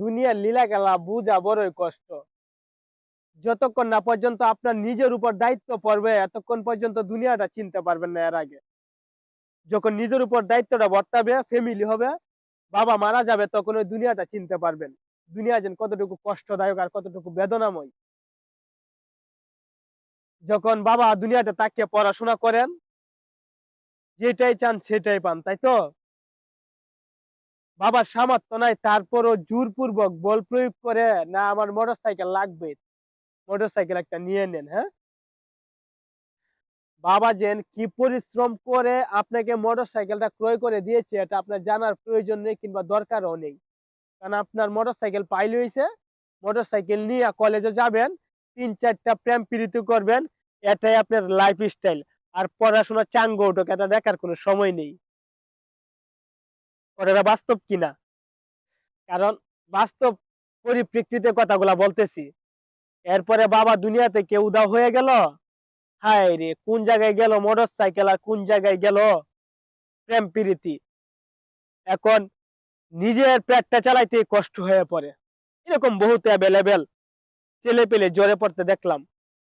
দুনিয়ার লীলা খেলা বুঝা বড়ই কষ্ট। যতক্ষণ না পর্যন্ত আপনার নিজের উপর দায়িত্ব পড়বে, এতক্ষণ পর্যন্ত দুনিয়াটা চিনতে পারবেন না এর আগে। যখন নিজের উপর দায়িত্বটা বর্তাবে, ফ্যামিলি হবে, বাবা মারা যাবে, তখন ওই দুনিয়াটা চিনতে পারবেন। দুনিয়া যেন কতটুকু কষ্টদায়ক আর কতটুকু বেদনাময়। যখন বাবা দুনিয়াতে তাকিয়ে পড়াশোনা করেন, যেটাই চান সেটাই পান, তাই তো? বাবার সামর্থ্য নাই, তারপরও জোরপূর্বক বল প্রয়োগ করে, না আমার মোটরসাইকেল লাগবে, মোটরসাইকেল একটা নিয়ে নেন, হ্যাঁ? বাবা যেন কি পরিশ্রম করে আপনাকে মোটরসাইকেলটা ক্রয় করে দিয়েছে, এটা আপনার জানার প্রয়োজন নেই কিংবা দরকারও নেই। কারণ আপনার মোটরসাইকেল পাইলে হইছে, মোটরসাইকেল নিয়ে কলেজে যাবেন, ৩-৪ টা প্রেম প্রীতি করবেন, এটাই আপনার লাইফস্টাইল। আর পড়াশোনা চাঙ্গা উঠুক এটা দেখার কোনো সময় নেই। কথাটা বাস্তব কিনা? কারণ বাস্তব পরিপ্রেক্ষিতে কথাগুলা বলতেছি। এরপরে বাবা দুনিয়া থেকে উধাও হয়ে গেল। হায় রে! কোন জায়গায় গেল মোটরসাইকেল আর কোন জায়গায় গেল প্রেম প্রীতি। এখন নিজের পেটটা চালাইতে কষ্ট হয়ে পড়ে। এরকম বহুত এভেলেবেল ছেলেপেলে ঝরে পড়তে দেখলাম।